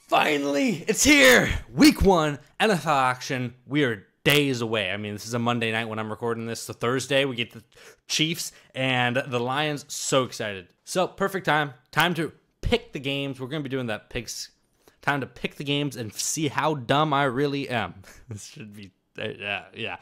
Finally, it's here. Week 1, NFL action. We are days away. I mean, this is a Monday night when I'm recording this. So Thursday, we get the Chiefs and the Lions. So excited. So perfect time. Time to pick the games. We're going to be doing that picks. Time to pick the games and see how dumb I really am. This should be, yeah.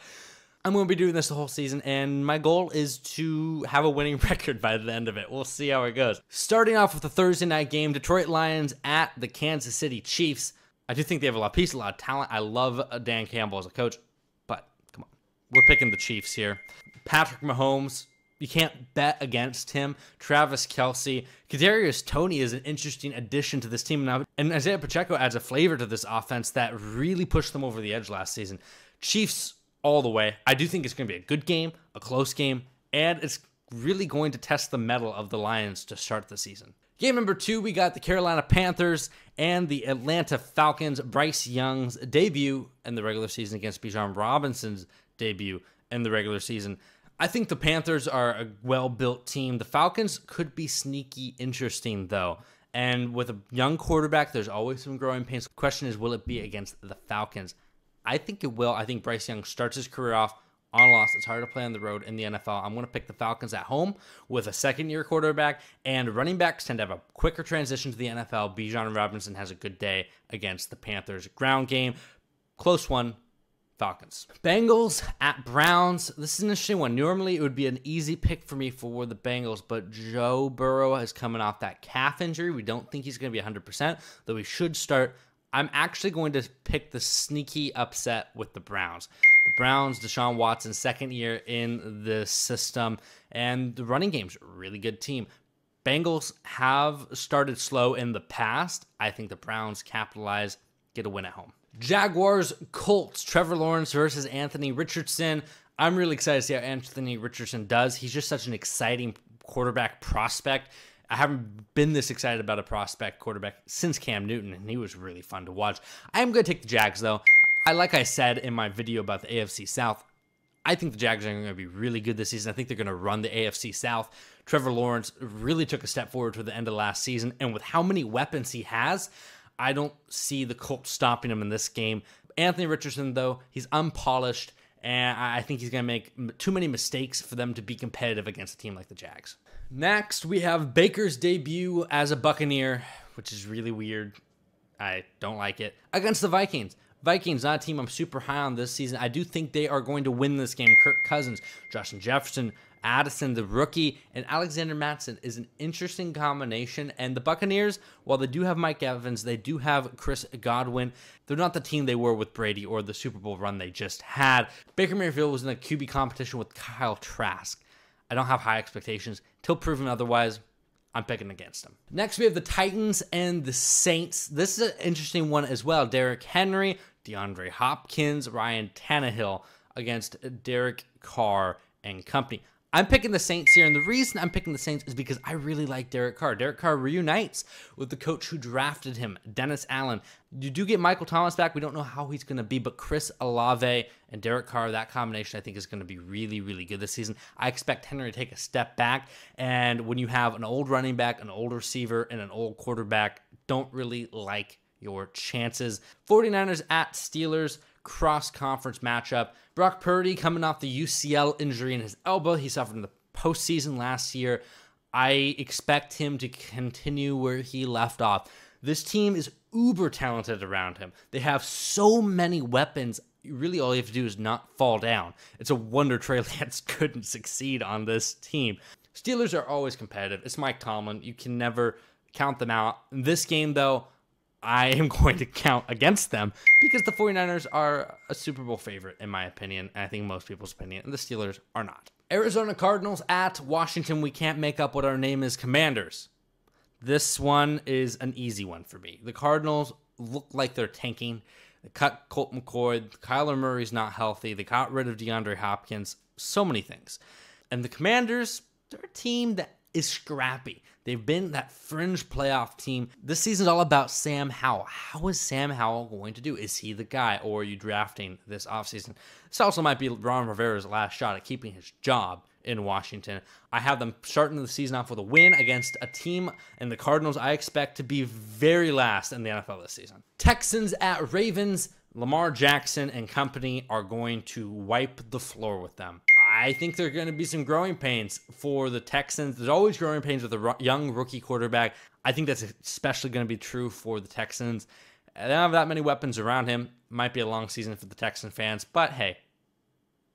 I'm going to be doing this the whole season, and my goal is to have a winning record by the end of it. We'll see how it goes. Starting off with the Thursday night game, Detroit Lions at the Kansas City Chiefs. I do think they have a lot of pieces, a lot of talent. I love Dan Campbell as a coach, but come on. We're picking the Chiefs here. Patrick Mahomes, you can't bet against him. Travis Kelce. Kadarius Toney is an interesting addition to this team now, and Isaiah Pacheco adds a flavor to this offense that really pushed them over the edge last season. Chiefs all the way. I do think it's going to be a good game, a close game, and it's really going to test the mettle of the Lions to start the season. Game number 2, we got the Carolina Panthers and the Atlanta Falcons. Bryce Young's debut in the regular season against Bijan Robinson's debut in the regular season. I think the Panthers are a well-built team. The Falcons could be sneaky interesting, though. And with a young quarterback, there's always some growing pains. The question is, will it be against the Falcons? I think it will. I think Bryce Young starts his career off on a loss. It's hard to play on the road in the NFL. I'm going to pick the Falcons at home with a second-year quarterback, and running backs tend to have a quicker transition to the NFL. Bijan Robinson has a good day against the Panthers. Ground game, close one, Falcons. Bengals at Browns. This is an interesting one. Normally, it would be an easy pick for me for the Bengals, but Joe Burrow is coming off that calf injury. We don't think he's going to be 100%, though he should start. I'm actually going to pick the sneaky upset with the Browns. The Browns, Deshaun Watson, second year in the system, and the running game's a really good team. Bengals have started slow in the past. I think the Browns capitalize, get a win at home. Jaguars, Colts, Trevor Lawrence versus Anthony Richardson. I'm really excited to see how Anthony Richardson does. He's just such an exciting quarterback prospect. I haven't been this excited about a prospect quarterback since Cam Newton, and he was really fun to watch. I am going to take the Jags, though. Like I said in my video about the AFC South, I think the Jags are going to be really good this season. I think they're going to run the AFC South. Trevor Lawrence really took a step forward to the end of last season, and with how many weapons he has, I don't see the Colts stopping him in this game. Anthony Richardson, though, he's unpolished, and I think he's going to make too many mistakes for them to be competitive against a team like the Jags. Next, we have Baker's debut as a Buccaneer, which is really weird. I don't like it. Against the Vikings. Vikings, not a team I'm super high on this season. I do think they are going to win this game. Kirk Cousins, Justin Jefferson, Addison, the rookie, and Alexander Mattison is an interesting combination. And the Buccaneers, while they do have Mike Evans, they do have Chris Godwin. They're not the team they were with Brady or the Super Bowl run they just had. Baker Mayfield was in a QB competition with Kyle Trask. I don't have high expectations. Till proven otherwise, I'm picking against them. Next, we have the Titans and the Saints. This is an interesting one as well. Derrick Henry, DeAndre Hopkins, Ryan Tannehill against Derek Carr and company. I'm picking the Saints here, and the reason I'm picking the Saints is because I really like Derek Carr. Derek Carr reunites with the coach who drafted him, Dennis Allen. You do get Michael Thomas back. We don't know how he's going to be, but Chris Olave and Derek Carr, that combination I think is going to be really, really good this season. I expect Henry to take a step back, and when you have an old running back, an old receiver, and an old quarterback, don't really like your chances. 49ers at Steelers. Cross-conference matchup. Brock Purdy coming off the UCL injury in his elbow. He suffered in the postseason last year. I expect him to continue where he left off. This team is uber talented around him. They have so many weapons. Really, all you have to do is not fall down. It's a wonder Trey Lance couldn't succeed on this team. Steelers are always competitive. It's Mike Tomlin. You can never count them out. In this game, though, I am going to count against them because the 49ers are a Super Bowl favorite, in my opinion, and I think most people's opinion, and the Steelers are not. Arizona Cardinals at Washington. We can't make up what our name is, Commanders. This one is an easy one for me. The Cardinals look like they're tanking. They cut Colt McCoy. Kyler Murray's not healthy. They got rid of DeAndre Hopkins. So many things. And the Commanders, they're a team that is scrappy. They've been that fringe playoff team. This season's all about Sam Howell. How is Sam Howell going to do? Is he the guy, or are you drafting this offseason? This also might be Ron Rivera's last shot at keeping his job in Washington. I have them starting the season off with a win against a team in the Cardinals I expect to be very last in the NFL this season. Texans at Ravens. Lamar Jackson and company are going to wipe the floor with them. I think there are going to be some growing pains for the Texans. There's always growing pains with a young rookie quarterback. I think that's especially going to be true for the Texans. They don't have that many weapons around him. Might be a long season for the Texan fans, but hey,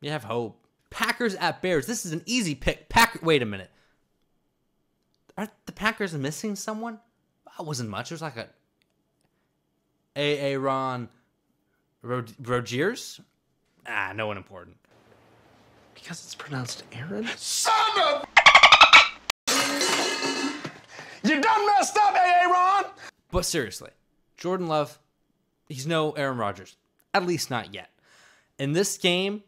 you have hope. Packers at Bears. This is an easy pick. Wait a minute. Are the Packers missing someone? That wasn't much. It was like Aaron Rodgers? No one important. Because it's pronounced Aaron? Son of... You done messed up, Aaron! But seriously, Jordan Love, he's no Aaron Rodgers. At least not yet. In this game,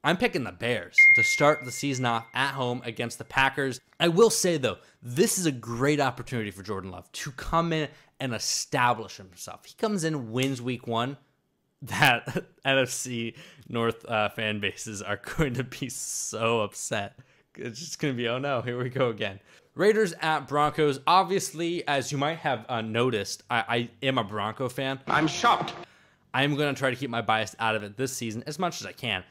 I'm picking the Bears to start the season off at home against the Packers. I will say, though, this is a great opportunity for Jordan Love to come in and establish himself. He comes in, wins week 1. That NFC North fan bases are going to be so upset. It's just going to be, oh no, here we go again. Raiders at Broncos. Obviously, as you might have noticed, I am a Bronco fan. I'm shocked. I'm going to try to keep my bias out of it this season as much as I can.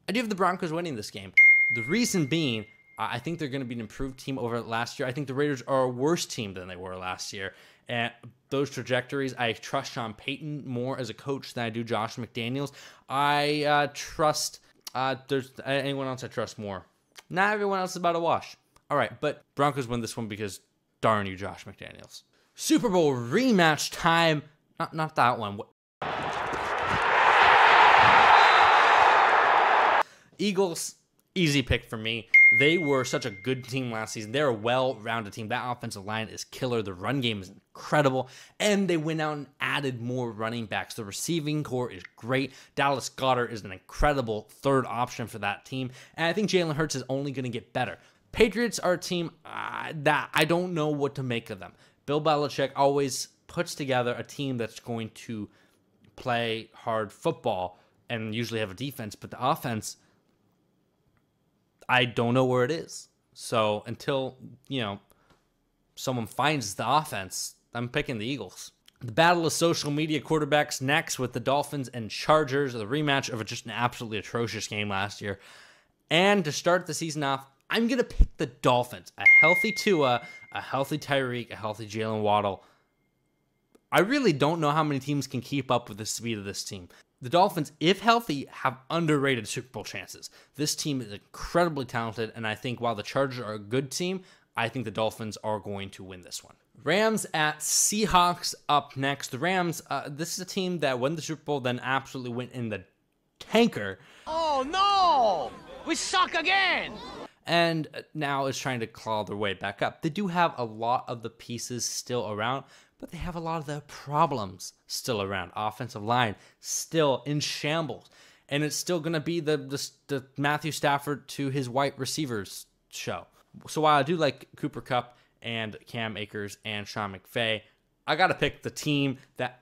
I do have the Broncos winning this game. The reason being, I think they're going to be an improved team over last year. I think the Raiders are a worse team than they were last year. And those trajectories, I trust Sean Payton more as a coach than I do Josh McDaniels. I trust, there's anyone else I trust more. Not everyone else is about a wash. All right, but Broncos win this one because darn you, Josh McDaniels. Super Bowl rematch time. Not that one. Eagles, easy pick for me. They were such a good team last season. They're a well-rounded team. That offensive line is killer. The run game is incredible. And they went out and added more running backs. The receiving core is great. Dallas Goedert is an incredible third option for that team. And I think Jalen Hurts is only going to get better. Patriots are a team that I don't know what to make of them. Bill Belichick always puts together a team that's going to play hard football and usually have a defense. But the offense, I don't know where it is. So until, someone finds the offense, I'm picking the Eagles. The battle of social media quarterbacks next with the Dolphins and Chargers, the rematch of just an absolutely atrocious game last year. And to start the season off, I'm going to pick the Dolphins. A healthy Tua, a healthy Tyreek, a healthy Jalen Waddle. I really don't know how many teams can keep up with the speed of this team. The Dolphins, if healthy, have underrated Super Bowl chances. This team is incredibly talented, and I think while the Chargers are a good team, I think the Dolphins are going to win this one. Rams at Seahawks up next. The Rams, this is a team that won the Super Bowl, then absolutely went in the tanker. Oh no! We suck again! And now is trying to claw their way back up. They do have a lot of the pieces still around, but they have a lot of the problems still around. Offensive line still in shambles. And it's still going to be the Matthew Stafford to his white receivers show. So while I do like Cooper Kupp and Cam Akers and Sean McVay, I got to pick the team that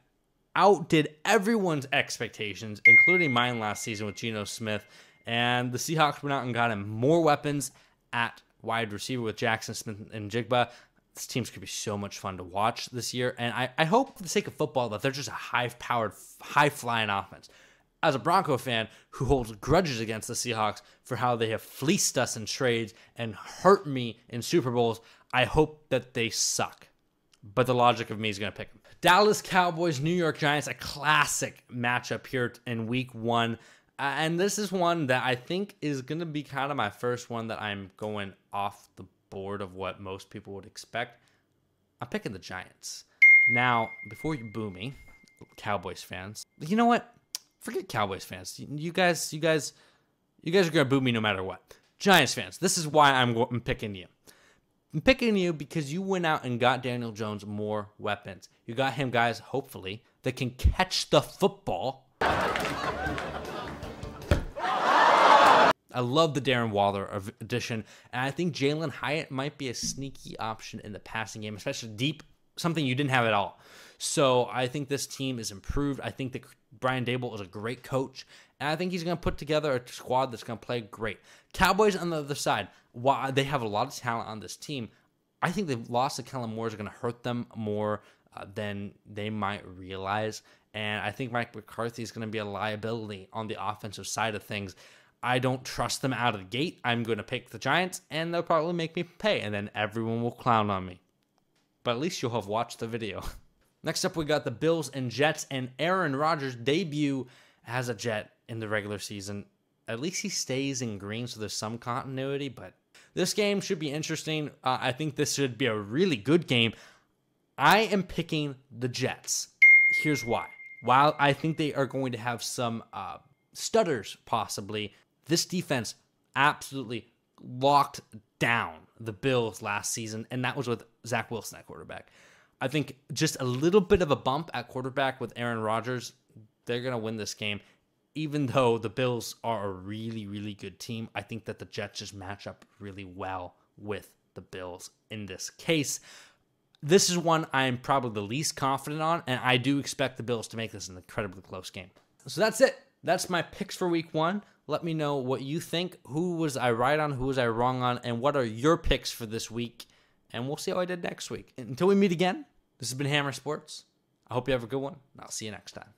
outdid everyone's expectations, including mine last season with Geno Smith. And the Seahawks went out and got him more weapons at wide receiver with Jackson Smith and Jigba. This team's going to be so much fun to watch this year. And I hope for the sake of football that they're just a high-powered, high-flying offense. As a Bronco fan who holds grudges against the Seahawks for how they have fleeced us in trades and hurt me in Super Bowls, I hope that they suck. But the logic of me is going to pick them. Dallas Cowboys, New York Giants, a classic matchup here in Week 1. And this is one that I think is going to be kind of my first one that I'm going off the board of what most people would expect. I'm picking the Giants. Now, before you boo me, Cowboys fans, you know what? Forget Cowboys fans. You guys are going to boo me no matter what. Giants fans, this is why I'm picking you. I'm picking you because you went out and got Daniel Jones more weapons. You got him guys, hopefully, that can catch the football. I love the Darren Waller addition, and I think Jalen Hyatt might be a sneaky option in the passing game, especially deep, something you didn't have at all. So I think this team is improved. I think that Brian Daboll is a great coach, and I think he's going to put together a squad that's going to play great. Cowboys on the other side, while they have a lot of talent on this team, I think the loss of Kellen Moore is going to hurt them more than they might realize. And I think Mike McCarthy is going to be a liability on the offensive side of things. I don't trust them out of the gate. I'm going to pick the Giants, and they'll probably make me pay, and then everyone will clown on me. But at least you'll have watched the video. Next up, we got the Bills and Jets, and Aaron Rodgers' debut as a Jet in the regular season. At least he stays in green, so there's some continuity, but this game should be interesting. I think this should be a really good game. I am picking the Jets. Here's why. While I think they are going to have some stutters, possibly, this defense absolutely locked down the Bills last season, and that was with Zach Wilson at quarterback. I think just a little bit of a bump at quarterback with Aaron Rodgers, they're going to win this game. Even though the Bills are a really, really good team, I think that the Jets just match up really well with the Bills in this case. This is one I'm probably the least confident on, and I do expect the Bills to make this an incredibly close game. So that's it. That's my picks for week 1. Let me know what you think. Who was I right on? Who was I wrong on? And what are your picks for this week? And we'll see how I did next week. Until we meet again, this has been Hammer Sports. I hope you have a good one, and I'll see you next time.